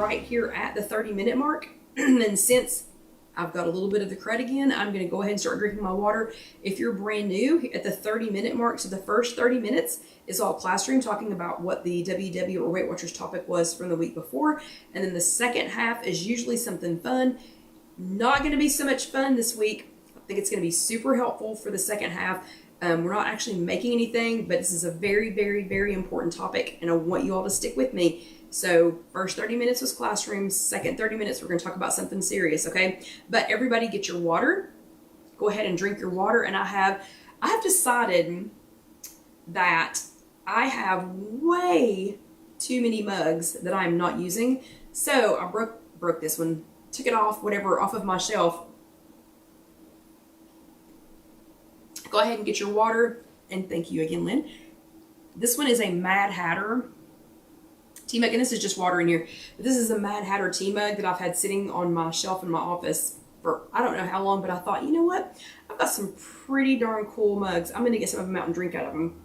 right here at the 30-minute mark. And since I've got a little bit of the crud again, I'm going to go ahead and start drinking my water. If you're brand new, at the 30-minute mark, so the first 30 minutes is all classroom, talking about what the WW or Weight Watchers topic was from the week before. And then the second half is usually something fun. Not going to be so much fun this week. I think it's going to be super helpful for the second half. We're not actually making anything, but this is a very, very, very important topic, and I want you all to stick with me. So first 30 minutes was classroom, second 30 minutes we're going to talk about something serious, okay? But everybody get your water. Go ahead and drink your water. And I have decided that I have way too many mugs that I'm not using. So I broke this one, took it off of my shelf. Go ahead and get your water. And thank you again, Lynn. This one is a Mad Hatter tea mug, and this is just water in here. But this is a Mad Hatter tea mug that I've had sitting on my shelf in my office for I don't know how long, but I thought, you know what? I've got some pretty darn cool mugs. I'm going to get some of them out and drink out of them.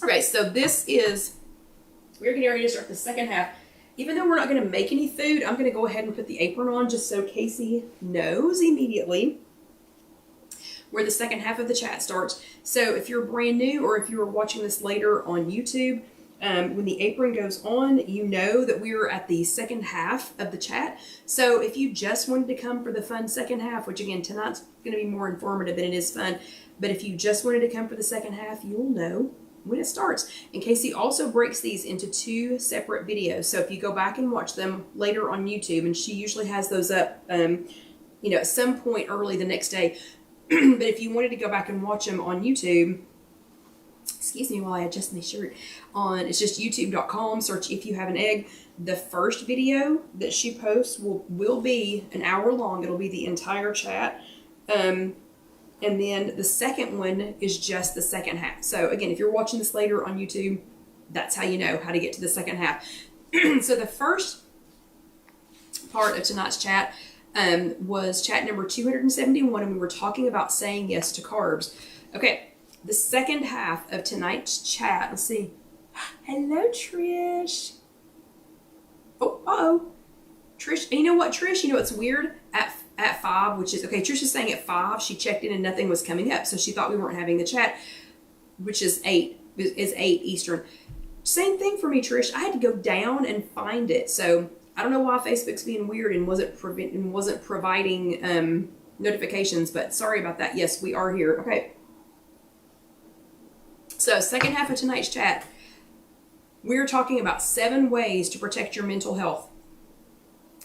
Okay, so we're getting ready to start the second half. Even though we're not going to make any food, I'm going to go ahead and put the apron on just so Casey knows immediately where the second half of the chat starts. So if you're brand new, or if you are watching this later on YouTube, when the apron goes on, you know that we're at the second half of the chat. So if you just wanted to come for the fun second half, which again, tonight's going to be more informative than it is fun, but if you just wanted to come for the second half, you'll know when it starts. And Casey also breaks these into 2 separate videos. So if you go back and watch them later on YouTube, and she usually has those up, at some point early the next day. But if you wanted to go back and watch them on YouTube, excuse me while I adjust my shirt, it's just youtube.com, search If You Have an Egg. The first video that she posts will be an hour long. It'll be the entire chat. And then the second one is just the second half. So again, if you're watching this later on YouTube, that's how you know how to get to the second half. So the first part of tonight's chat was chat number 271, and we were talking about saying yes to carbs. Okay, the second half of tonight's chat, let's see. Hello, Trish. Oh, Trish, you know what, Trish? You know what's weird? At 5, which is, okay, Trish is saying at 5, she checked in and nothing was coming up, so she thought we weren't having the chat, which is 8 Eastern. Same thing for me, Trish. I had to go down and find it, so I don't know why Facebook's being weird and wasn't providing notifications, but sorry about that. Yes, we are here. Okay. So second half of tonight's chat, we're talking about 7 ways to protect your mental health.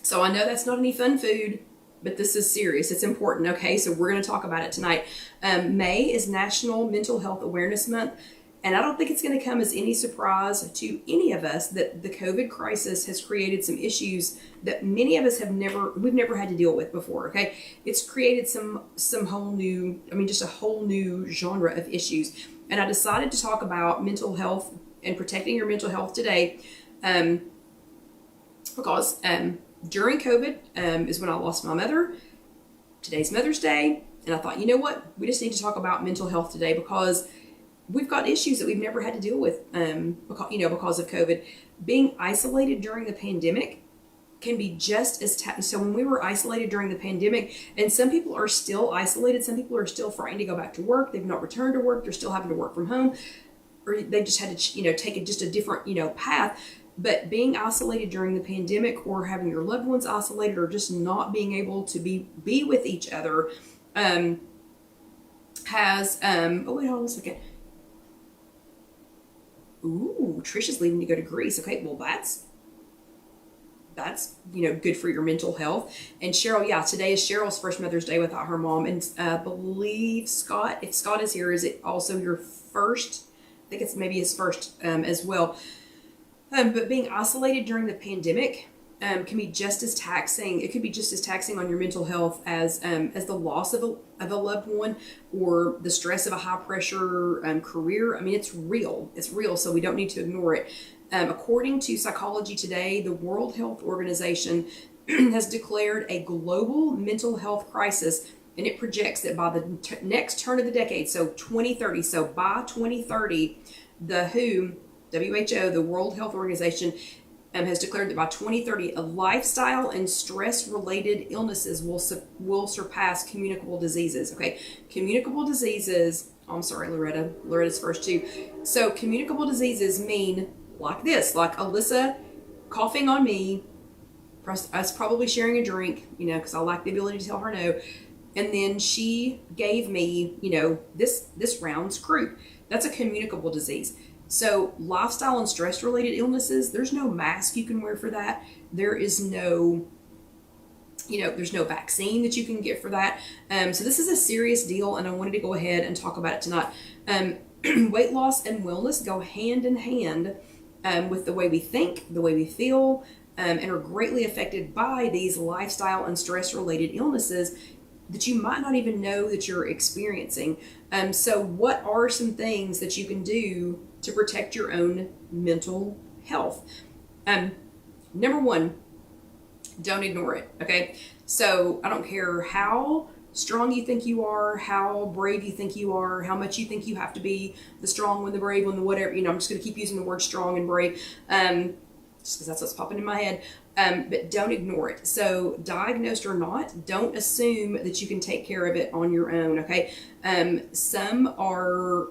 So I know that's not any fun food, but this is serious. It's important. Okay, so we're going to talk about it tonight. May is National Mental Health Awareness Month. And I don't think it's going to come as any surprise to any of us that the COVID crisis has created some issues that many of us we've never had to deal with before, okay? It's created some whole new, just a whole new genre of issues. And I decided to talk about mental health and protecting your mental health today because during COVID is when I lost my mother. Today's Mother's Day. And I thought, you know what? We just need to talk about mental health today because we've got issues that we've never had to deal with because of COVID. Being isolated during the pandemic can be just as so when we were isolated during the pandemic, and some people are still isolated, some people are still frightened to go back to work, they've not returned to work, they're still having to work from home, or they just had to take a different path. But being isolated during the pandemic, or having your loved ones isolated, or just not being able to be with each other has oh wait, hold on a second. Ooh, Trish is leaving to go to Greece. Okay, well that's good for your mental health. And Cheryl, yeah, today is Cheryl's first Mother's Day without her mom. And I believe Scott, if Scott is here, is it also your first? I think it's maybe his first as well. But being isolated during the pandemic can be just as taxing. It could be just as taxing on your mental health as the loss of a loved one, or the stress of a high pressure career. It's real. It's real. So we don't need to ignore it. According to Psychology Today, the World Health Organization has declared a global mental health crisis, and it projects that by the next turn of the decade, so 2030, so by 2030, the WHO, the World Health Organization, has declared that by 2030, lifestyle and stress-related illnesses will surpass communicable diseases. Okay, communicable diseases. Oh, I'm sorry, Loretta. Loretta's first too. So communicable diseases mean like this, like Alyssa coughing on me, us probably sharing a drink, because I like the ability to tell her no, and then she gave me, this round's croup. That's a communicable disease. So lifestyle and stress related illnesses, there's no mask you can wear for that. There is no, there's no vaccine that you can get for that. So this is a serious deal, and I wanted to go ahead and talk about it tonight. Weight loss and wellness go hand in hand with the way we think, the way we feel, and are greatly affected by these lifestyle and stress related illnesses that you might not even know that you're experiencing. So what are some things that you can do to protect your own mental health? Number one, don't ignore it, okay? So I don't care how strong you think you are, how brave you think you are, how much you think you have to be the strong one, the brave one, the whatever, I'm just going to keep using the word strong and brave, just because that's what's popping in my head. But don't ignore it. So diagnosed or not, don't assume that you can take care of it on your own, okay? Some are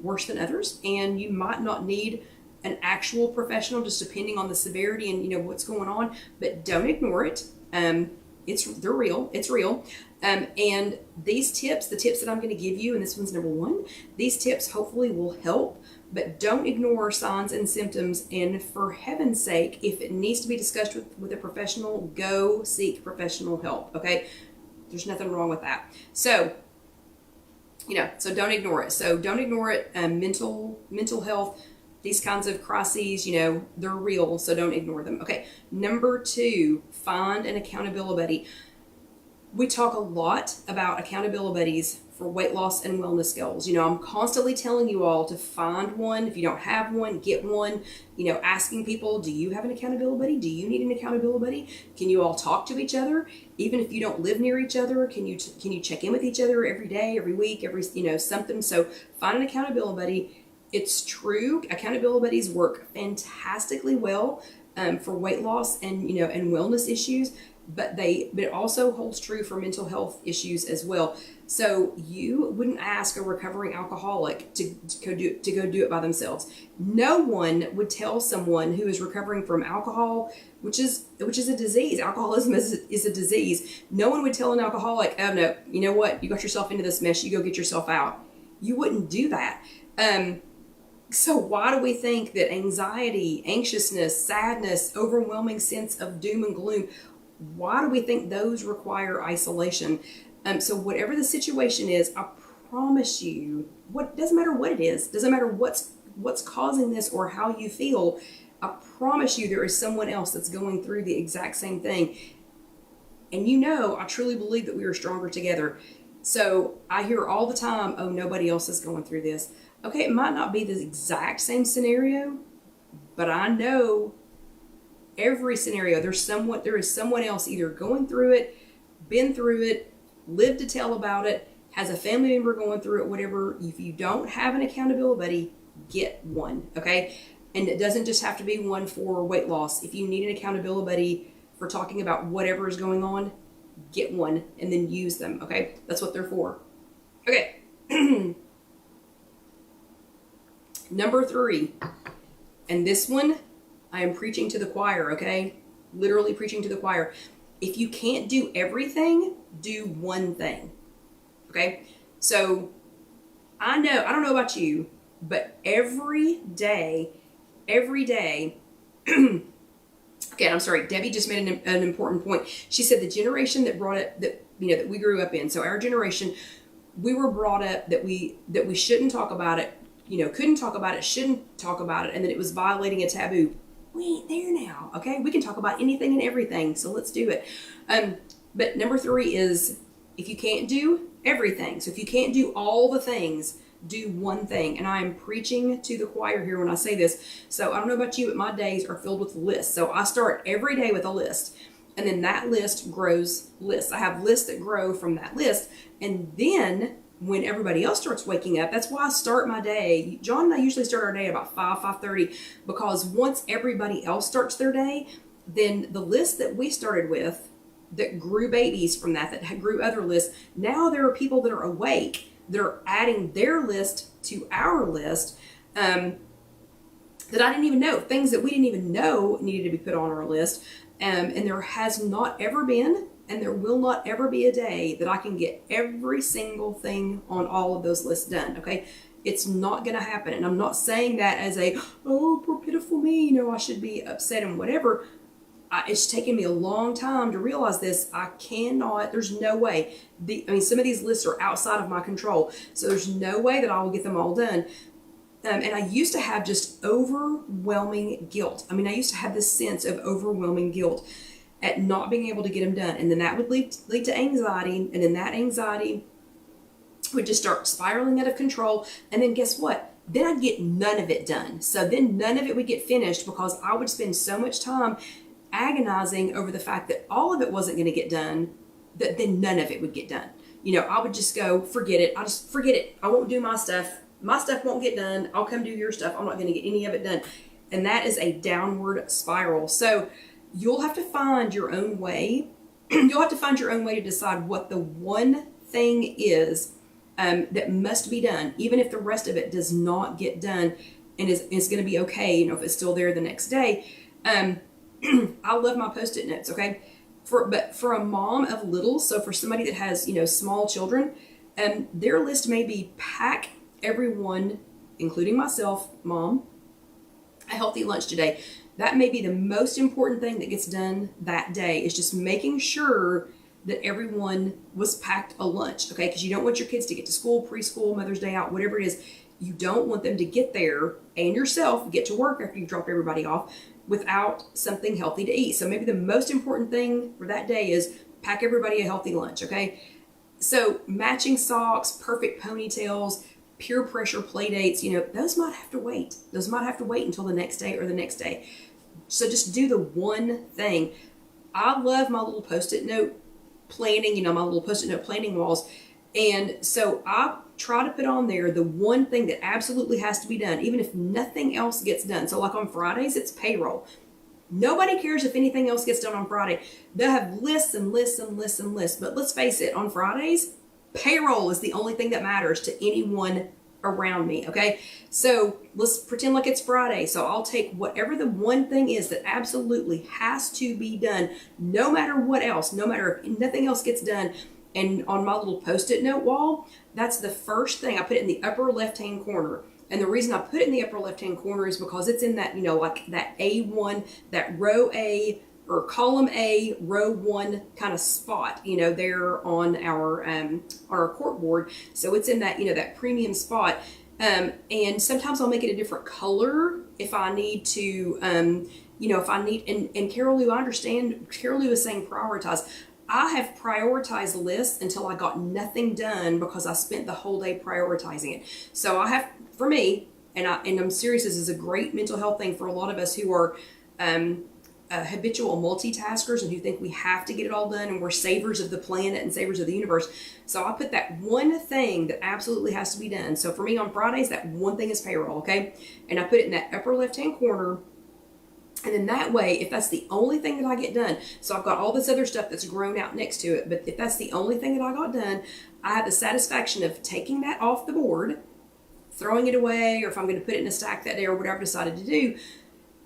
worse than others, and you might not need an actual professional, just depending on the severity and what's going on, but don't ignore it. They're real. It's real. And these tips, the tips that I'm going to give you, and this one's number one, these tips hopefully will help, but don't ignore signs and symptoms. And for heaven's sake, if it needs to be discussed with a professional, go seek professional help. Okay. There's nothing wrong with that. So, so don't ignore it. So don't ignore it. Mental health, these kinds of crises, they're real. So don't ignore them. Okay. Number two, find an accountability buddy. We talk a lot about accountability buddies for weight loss and wellness goals. I'm constantly telling you all to find one. If you don't have one, get one. Asking people, do you have an accountability buddy? Do you need an accountability buddy? Can you all talk to each other? Even if you don't live near each other, can you check in with each other every day, every week, every something? So find an accountability buddy. It's true. Accountability buddies work fantastically well for weight loss and and wellness issues. But it also holds true for mental health issues as well. So you wouldn't ask a recovering alcoholic to go do it by themselves. No one would tell someone who is recovering from alcohol, which is a disease. Alcoholism is a disease. No one would tell an alcoholic, oh no, you know what? You got yourself into this mess. You go get yourself out. You wouldn't do that. So why do we think that anxiety, anxiousness, sadness, overwhelming sense of doom and gloom, why do we think those require isolation? So whatever the situation is, I promise you, doesn't matter what it is, doesn't matter what's causing this or how you feel, I promise you there is someone else that's going through the exact same thing. And I truly believe that we are stronger together. So I hear all the time, oh, nobody else is going through this. Okay, it might not be the exact same scenario, but I know every scenario, there is someone else either going through it, been through it, lived to tell about it, has a family member going through it, whatever. If you don't have an accountability buddy, get one, okay? And it doesn't just have to be one for weight loss. If you need an accountability buddy for talking about whatever is going on, get one and then use them, okay? That's what they're for. Okay. Number three, and this one, I am preaching to the choir, okay? Literally preaching to the choir. If you can't do everything, do one thing, okay? So I don't know about you, but every day, okay, I'm sorry, Debbie just made an important point. She said the generation that brought it, that we grew up in, so our generation, we were brought up that we shouldn't talk about it, couldn't talk about it, shouldn't talk about it, and that it was violating a taboo. We ain't there now, okay? We can talk about anything and everything, so let's do it. But number three is, if you can't do everything, so if you can't do all the things, do one thing. And I am preaching to the choir here when I say this. So I don't know about you, but my days are filled with lists. So I start every day with a list, and then that list grows lists. I have lists that grow from that list, and then when everybody else starts waking up. That's why I start my day. John and I usually start our day at about 5:30, because once everybody else starts their day, then the list that we started with that grew babies from that grew other lists, now there are people that are awake that are adding their list to our list, that I didn't even know, things that we didn't even know needed to be put on our list. And there has not ever been, and there will not ever be a day that I can get every single thing on all of those lists done, okay? It's not going to happen. And I'm not saying that as a, oh, poor pitiful me, you know, I should be upset and whatever. It's taken me a long time to realize this. I cannot, there's no way. Some of these lists are outside of my control. So there's no way that I will get them all done. And I used to have just overwhelming guilt. I used to have this sense of overwhelming guilt at not being able to get them done. And then that would lead to anxiety. And then that anxiety would just start spiraling out of control. And then guess what? Then I'd get none of it done. So then none of it would get finished because I would spend so much time agonizing over the fact that all of it wasn't going to get done, that then none of it would get done. I would just go, forget it. I'll just forget it. I won't do my stuff. My stuff won't get done. I'll come do your stuff. I'm not going to get any of it done. And that is a downward spiral. So you'll have to find your own way. You'll have to find your own way to decide what the one thing is that must be done, even if the rest of it does not get done, and is going to be okay, if it's still there the next day. I love my Post-it notes, okay? But for a mom of littles, so for somebody that has, small children, their list may be pack everyone, including myself, Mom, a healthy lunch today. That may be the most important thing that gets done that day, is just making sure that everyone was packed a lunch, okay? Because you don't want your kids to get to school, preschool, Mother's Day out, whatever it is. You don't want them to get there and yourself get to work after you drop everybody off without something healthy to eat. So maybe the most important thing for that day is pack everybody a healthy lunch, okay? So matching socks, perfect ponytails, peer pressure play dates, those might have to wait. Those might have to wait until the next day or the next day. So just do the one thing. I love my little Post-it note planning, my little Post-it note planning walls. And so I try to put on there the one thing that absolutely has to be done, even if nothing else gets done. So like on Fridays, it's payroll. Nobody cares if anything else gets done on Friday. They'll have lists and lists and lists and lists. But let's face it, on Fridays, payroll is the only thing that matters to anyone around me, okay? So let's pretend like it's Friday. So I'll take whatever the one thing is that absolutely has to be done, no matter what else, no matter if nothing else gets done. And on my little Post-it note wall, that's the first thing. I put it in the upper left-hand corner. And the reason I put it in the upper left-hand corner is because it's in that, like that A1, that row A or column A, row 1 kind of spot, there on our cork board. So it's in that, that premium spot. And sometimes I'll make it a different color if I need to, if I need, and Carol Lou, I understand, Carol Lou is saying prioritize. I have prioritized lists until I got nothing done because I spent the whole day prioritizing it. So I have, for me, and I'm serious, this is a great mental health thing for a lot of us who are habitual multitaskers and who think we have to get it all done and we're savers of the planet and savers of the universe. So I put that one thing that absolutely has to be done. So for me on Fridays, that one thing is payroll, okay? And I put it in that upper left-hand corner. And then that way, if that's the only thing that I get done, so I've got all this other stuff that's grown out next to it, but if that's the only thing that I got done, I have the satisfaction of taking that off the board, throwing it away, or if I'm going to put it in a stack that day or whatever I've decided to do,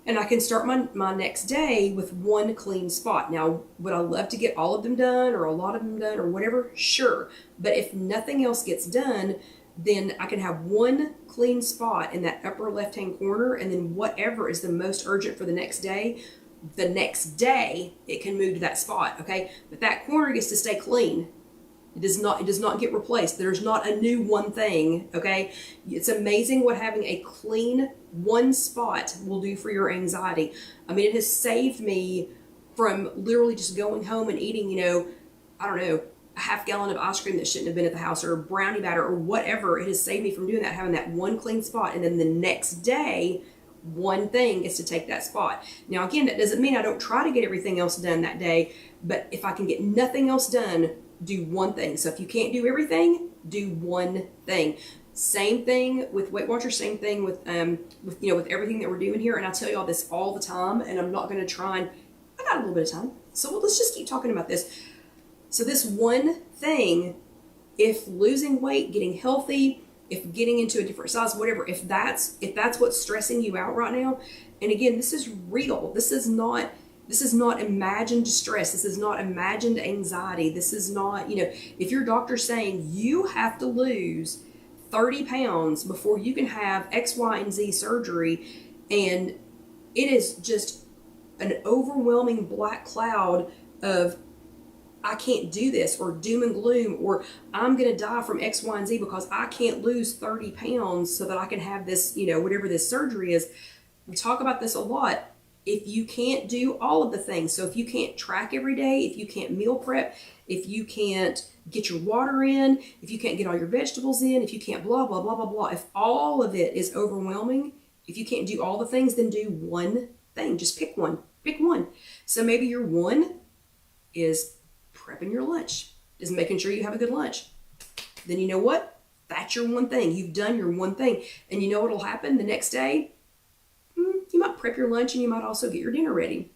and I can start my next day with one clean spot. Now, would I love to get all of them done or a lot of them done or whatever? Sure. But if nothing else gets done, then I can have one clean spot in that upper left-hand corner, and then whatever is the most urgent for the next day it can move to that spot, okay? But that corner gets to stay clean. It does not get replaced. There's not a new one thing, okay? It's amazing what having a clean one spot will do for your anxiety. It has saved me from literally just going home and eating, I don't know, a half gallon of ice cream that shouldn't have been at the house, or brownie batter, or whatever. It has saved me from doing that, having that one clean spot. And then the next day, one thing is to take that spot. Now, again, that doesn't mean I don't try to get everything else done that day, but if I can get nothing else done, do one thing. So if you can't do everything, do one thing. Same thing with Weight Watchers, same thing with with everything that we're doing here. And I tell y'all this all the time, and I'm not going to try and, I got a little bit of time. So let's just keep talking about this. So this one thing, if losing weight, getting healthy, if getting into a different size, whatever, if that's what's stressing you out right now, and again, this is real. This is not imagined stress. This is not imagined anxiety. This is not, if your doctor's saying you have to lose 30 pounds before you can have X, Y, and Z surgery, and it is just an overwhelming black cloud of I can't do this, or doom and gloom, or I'm going to die from X, Y, and Z because I can't lose 30 pounds so that I can have this, whatever this surgery is. We talk about this a lot. If you can't do all of the things, so if you can't track every day, if you can't meal prep, if you can't get your water in, if you can't get all your vegetables in, if you can't blah, blah, blah, blah, blah, if all of it is overwhelming, if you can't do all the things, then do one thing. Just pick one. Pick one. So maybe your one is prepping your lunch, is making sure you have a good lunch. Then you know what? That's your one thing. You've done your one thing. And you know what'll happen the next day? You might prep your lunch and you might also get your dinner ready.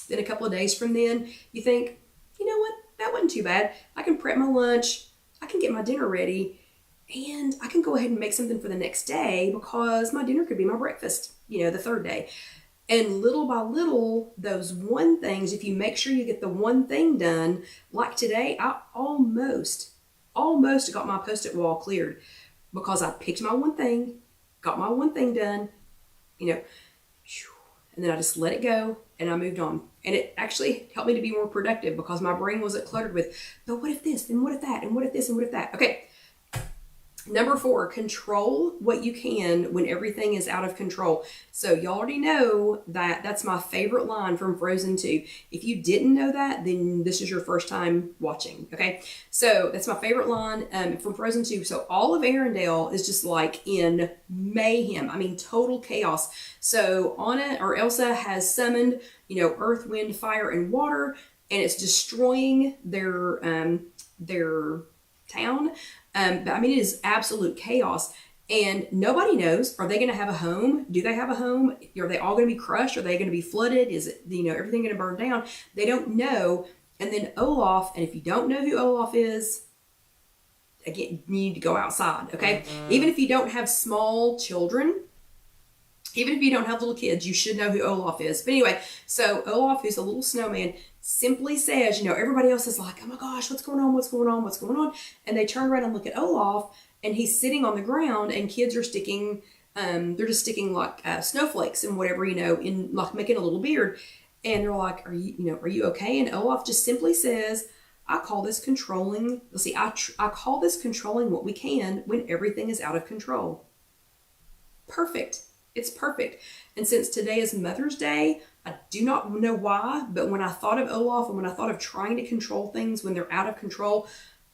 Then a couple of days from then, you think, you know what? That wasn't too bad. I can prep my lunch, I can get my dinner ready, and I can go ahead and make something for the next day because my dinner could be my breakfast, the third day. And little by little, those one things, if you make sure you get the one thing done, like today, I almost got my Post-it wall cleared because I picked my one thing, got my one thing done, and then I just let it go and I moved on. And it actually helped me to be more productive because my brain wasn't cluttered with, but what if this, and what if that, and what if this, and what if that? Okay. Number 4, control what you can when everything is out of control. So y'all already know that that's my favorite line from Frozen 2. If you didn't know that, then this is your first time watching, okay? So that's my favorite line from Frozen 2. So all of Arendelle is just like in mayhem. I mean, total chaos. So Anna or Elsa has summoned, earth, wind, fire, and water, and it's destroying their town. But I mean, it is absolute chaos, and nobody knows, are they going to have a home? Do they have a home? Are they all going to be crushed? Are they going to be flooded? Is it, everything going to burn down? They don't know. And then Olaf, and if you don't know who Olaf is, again, you need to go outside, okay? Even if you don't have small children, even if you don't have little kids, you should know who Olaf is. But anyway, so Olaf, who's a little snowman, simply says, everybody else is like, oh my gosh, what's going on? What's going on? What's going on? And they turn around and look at Olaf, and he's sitting on the ground, and kids are sticking, they're just sticking like snowflakes and whatever, in like making a little beard. And they're like, are you okay? And Olaf just simply says, I call this controlling, I call this controlling what we can when everything is out of control. Perfect. It's perfect. And since today is Mother's Day, I do not know why, but when I thought of Olaf and when I thought of trying to control things when they're out of control,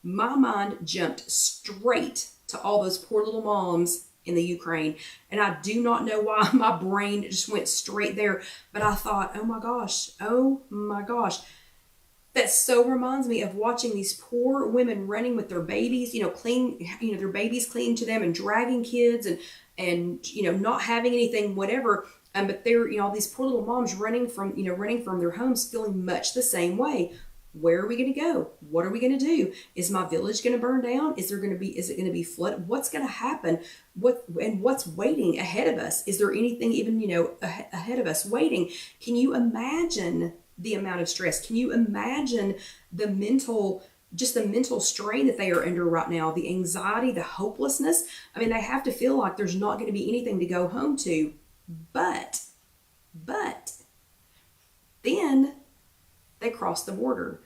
my mind jumped straight to all those poor little moms in the Ukraine. And I do not know why my brain just went straight there. But I thought, oh my gosh. That so reminds me of watching these poor women running with their babies, their babies clinging to them and dragging kids and not having anything, whatever. But they're, all these poor little moms running from their homes feeling much the same way. Where are we going to go? What are we going to do? Is my village going to burn down? Is it going to be flooded? What's going to happen? What's waiting ahead of us? Is there anything even, ahead of us waiting? Can you imagine the amount of stress? Can you imagine the mental strain that they are under right now, the anxiety, the hopelessness? I mean, they have to feel like there's not going to be anything to go home to. But then they cross the border.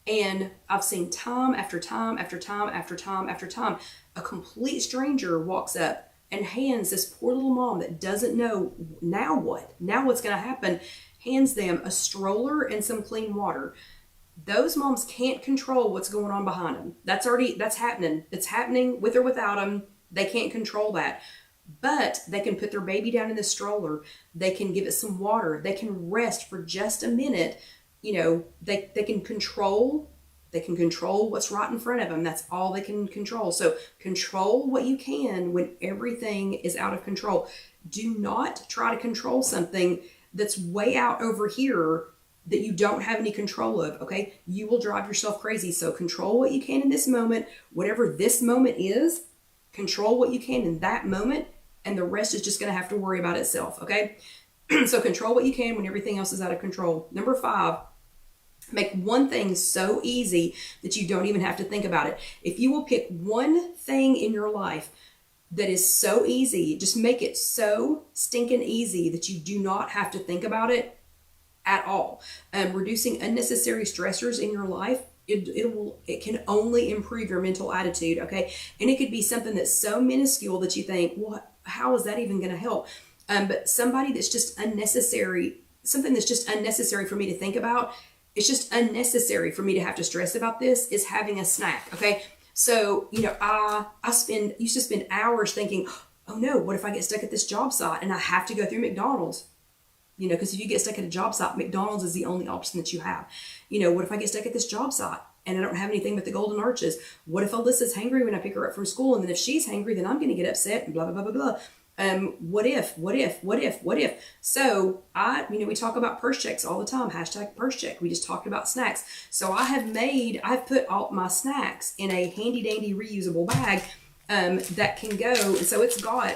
And I've seen time after time after time after time after time, a complete stranger walks up and hands this poor little mom that doesn't know now what's going to happen, hands them a stroller and some clean water. Those moms can't control what's going on behind them. That's happening. It's happening with or without them. They can't control that. But they can put their baby down in the stroller. They can give it some water. They can rest for just a minute. They can control They can control what's right in front of them. That's all they can control. So control what you can when everything is out of control. Do not try to control something that's way out over here that you don't have any control of, okay? You will drive yourself crazy. So control what you can in this moment. Whatever this moment is, control what you can in that moment, and the rest is just going to have to worry about itself, okay? So control what you can when everything else is out of control. Number 5, make one thing so easy that you don't even have to think about it. If you will pick one thing in your life that is so easy, just make it so stinking easy that you do not have to think about it at all. Reducing unnecessary stressors in your life, it can only improve your mental attitude, okay? And it could be something that's so minuscule that you think, well, how is that even going to help? But something that's just unnecessary for me to think about, it's just unnecessary for me to have to stress about this, is having a snack, okay? So, I used to spend hours thinking, oh no, what if I get stuck at this job site and I have to go through McDonald's? Because if you get stuck at a job site, McDonald's is the only option that you have. What if I get stuck at this job site and I don't have anything but the golden arches? What if Alyssa's hangry when I pick her up from school? And then if she's hangry, then I'm going to get upset and blah, blah, blah, blah, blah. What if? So we talk about purse checks all the time. # purse check. We just talked about snacks. So I've put all my snacks in a handy dandy reusable bag, that can go. And so it's got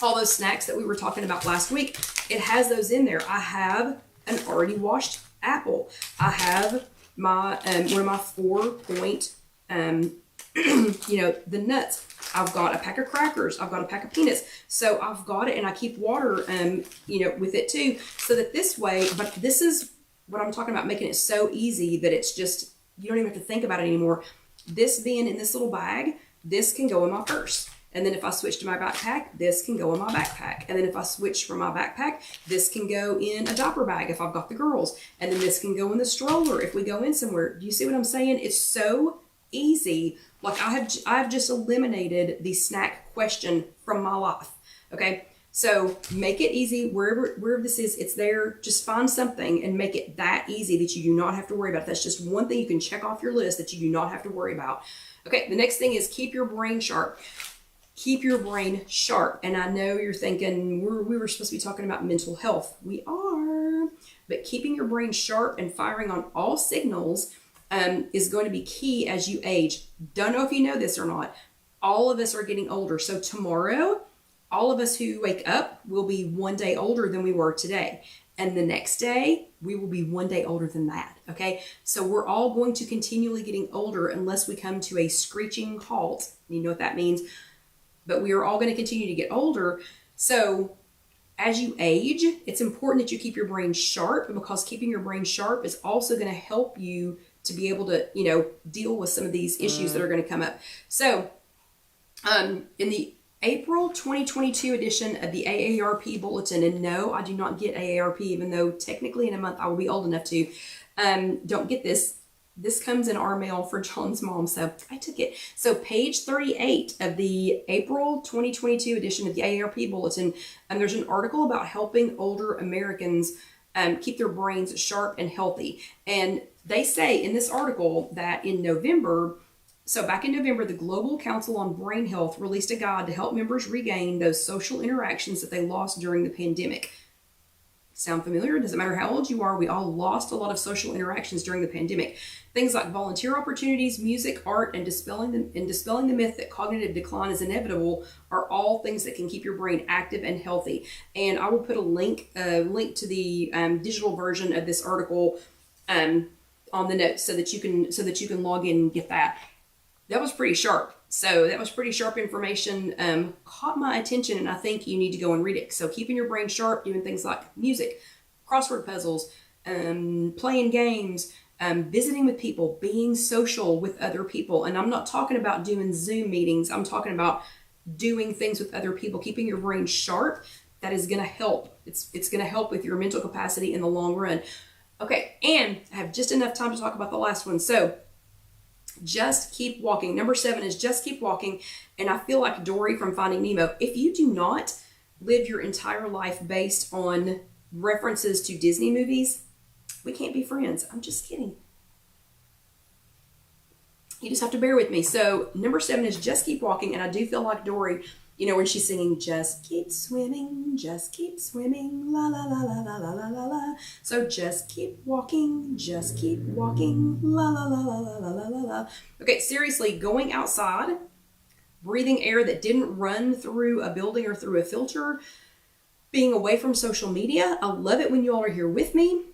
all those snacks that we were talking about last week. It has those in there. I have an already washed apple. I have my, one of my 4-point, the nuts. I've got a pack of crackers. I've got a pack of peanuts. So I've got it, and I keep water, with it too. So that this way, but this is what I'm talking about, making it so easy that it's just, you don't even have to think about it anymore. This being in this little bag, this can go in my purse. And then if I switch to my backpack, this can go in my backpack. And then if I switch from my backpack, this can go in a diaper bag if I've got the girls. And then this can go in the stroller if we go in somewhere. Do you see what I'm saying? It's so easy. Like I've just eliminated the snack question from my life. Okay. So make it easy wherever this is, it's there. Just find something and make it that easy that you do not have to worry about. That's just one thing you can check off your list that you do not have to worry about. Okay. The next thing is keep your brain sharp. Keep your brain sharp. And I know you're thinking we were supposed to be talking about mental health. We are, but keeping your brain sharp and firing on all signals is going to be key as you age. Don't know if you know this or not. All of us are getting older. So tomorrow, all of us who wake up will be one day older than we were today. And the next day, we will be one day older than that. Okay. So we're all going to continually getting older unless we come to a screeching halt. You know what that means? But we are all going to continue to get older. So as you age, it's important that you keep your brain sharp, because keeping your brain sharp is also going to help you to be able to, deal with some of these issues that are going to come up. So in the April 2022 edition of the AARP Bulletin, and no, I do not get AARP, even though technically in a month I will be old enough to, don't get this. This comes in our mail for John's mom, so I took it. So page 38 of the April 2022 edition of the AARP Bulletin, there's an article about helping older Americans keep their brains sharp and healthy. And they say in this article that back in November, the Global Council on Brain Health released a guide to help members regain those social interactions that they lost during the pandemic. Sound familiar? It doesn't matter how old you are. We all lost a lot of social interactions during the pandemic. Things like volunteer opportunities, music, art, and dispelling the myth that cognitive decline is inevitable are all things that can keep your brain active and healthy. And I will put a link to the digital version of this article on the notes so that you can log in and get that. That was pretty sharp. So that was pretty sharp information, caught my attention, and I think you need to go and read it. So keeping your brain sharp, doing things like music, crossword puzzles, playing games, visiting with people, being social with other people. And I'm not talking about doing Zoom meetings. I'm talking about doing things with other people, keeping your brain sharp. That is going to help. It's going to help with your mental capacity in the long run. Okay, and I have just enough time to talk about the last one. So just keep walking. Number 7 is just keep walking. And I feel like Dory from Finding Nemo. If you do not live your entire life based on references to Disney movies, we can't be friends. I'm just kidding. you just have to bear with me. So number 7 is just keep walking. And I do feel like Dory, you know, when she's singing, just keep swimming, la la la la la la la la la. So just keep walking, la la la la la la la la la. Okay, seriously, going outside, breathing air that didn't run through a building or through a filter, being away from social media. I love it when you all are here with me.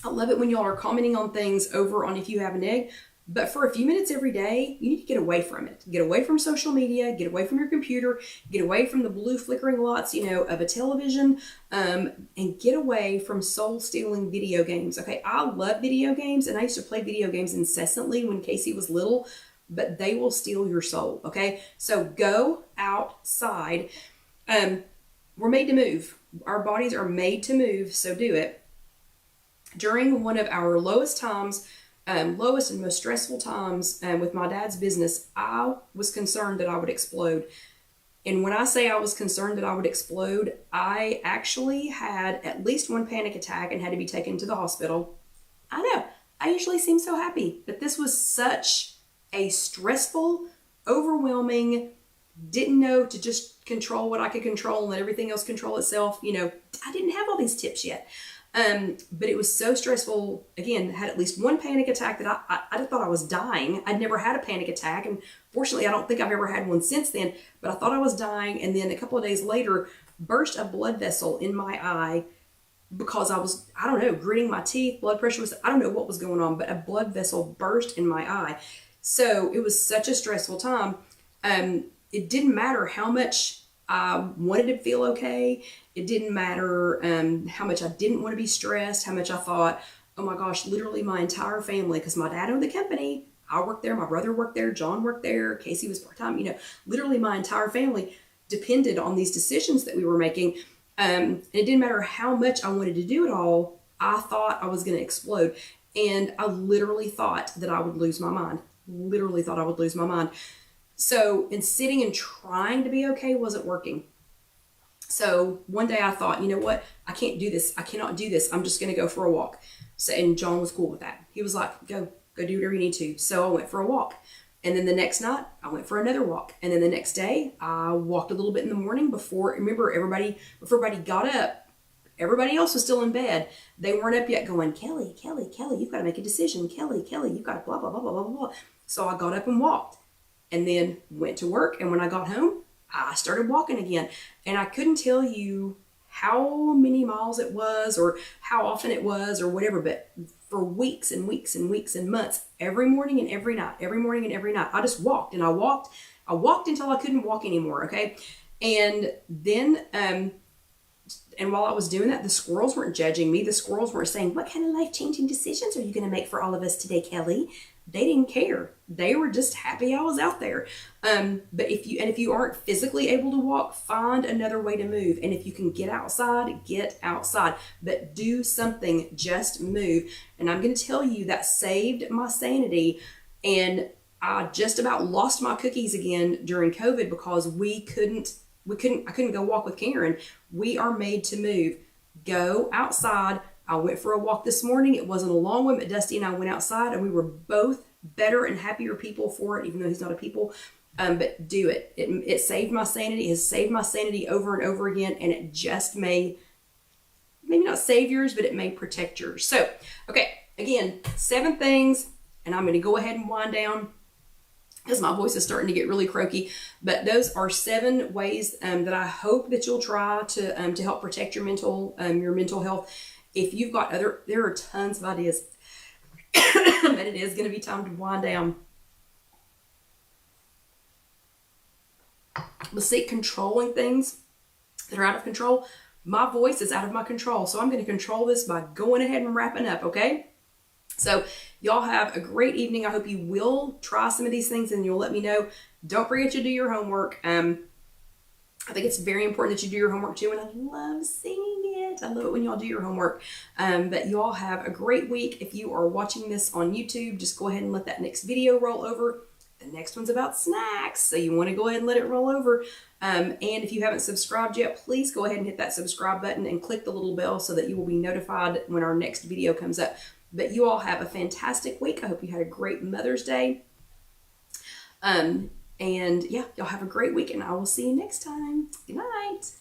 I love it when y'all are commenting on things over on If You Have an Egg. But for a few minutes every day, you need to get away from it. Get away from social media, get away from your computer, get away from the blue flickering lights, you know, of a television, and get away from soul-stealing video games. Okay, I love video games, and I used to play video games incessantly when Casey was little, but they will steal your soul, okay? So go outside. We're made to move. Our bodies are made to move, so do it. During one of our lowest times, lowest and most stressful times with my dad's business, I was concerned that I would explode. And when I say I was concerned that I would explode, I actually had at least one panic attack and had to be taken to the hospital. I know, I usually seem so happy, but this was such a stressful, overwhelming, didn't know to just control what I could control and let everything else control itself. You know, I didn't have all these tips yet. But it was so stressful. Again, had at least one panic attack that I thought I was dying. I'd never had a panic attack, and fortunately I don't think I've ever had one since then, but I thought I was dying. And then a couple of days later, burst a blood vessel in my eye because I was, I don't know, gritting my teeth, blood pressure was, I don't know what was going on, but a blood vessel burst in my eye. So it was such a stressful time. It didn't matter how much I wanted to feel okay. It didn't matter how much I didn't want to be stressed, how much I thought, oh my gosh, literally my entire family, because my dad owned the company, I worked there, my brother worked there, John worked there, Casey was part-time, you know, literally my entire family depended on these decisions that we were making. And it didn't matter how much I wanted to do it all, I thought I was going to explode. And I literally thought that I would lose my mind. Literally thought I would lose my mind. So, and sitting and trying to be okay wasn't working. So one day I thought, you know what? I can't do this. I cannot do this. I'm just going to go for a walk. So, and John was cool with that. He was like, go do whatever you need to. So I went for a walk. And then the next night I went for another walk. And then the next day I walked a little bit in the morning before everybody got up. Everybody else was still in bed. They weren't up yet going, Kelly, you've got to make a decision. Kelly, you've got to blah, blah, blah, blah, blah, blah. So I got up and walked. And then went to work, and when I got home, I started walking again. And I couldn't tell you how many miles it was or how often it was or whatever, but for weeks and weeks and weeks and months, every morning and every night, I just walked, and I walked until I couldn't walk anymore, okay? And then, and while I was doing that, the squirrels weren't judging me. The squirrels weren't saying, what kind of life-changing decisions are you going to make for all of us today, Kelly? They didn't care. They were just happy I was out there. But if you aren't physically able to walk, find another way to move. And if you can get outside, get outside. But do something, just move. And I'm going to tell you that saved my sanity. And I just about lost my cookies again during COVID because I couldn't go walk with Karen. We are made to move. Go outside. I went for a walk this morning. It wasn't a long one, but Dusty and I went outside, and we were both better and happier people for it, even though he's not a people. But do it. It saved my sanity. It has saved my sanity over and over again, and it just may, maybe not save yours, but it may protect yours. So, okay, again, 7 things, and I'm going to go ahead and wind down because my voice is starting to get really croaky. But those are 7 ways that I hope that you'll try to help protect your mental health. If you've got there are tons of ideas, but it is going to be time to wind down. Let's see, controlling things that are out of control. My voice is out of my control, so I'm going to control this by going ahead and wrapping up, okay? So y'all have a great evening. I hope you will try some of these things, and you'll let me know. Don't forget to do your homework. I think it's very important that you do your homework too, and I love seeing it. I love it when y'all do your homework. But you all have a great week. If you are watching this on YouTube, just go ahead and let that next video roll over. The next one's about snacks, so you want to go ahead and let it roll over. And if you haven't subscribed yet, please go ahead and hit that subscribe button and click the little bell so that you will be notified when our next video comes up. But you all have a fantastic week. I hope you had a great Mother's Day. And yeah, y'all have a great week, and I will see you next time. Good night.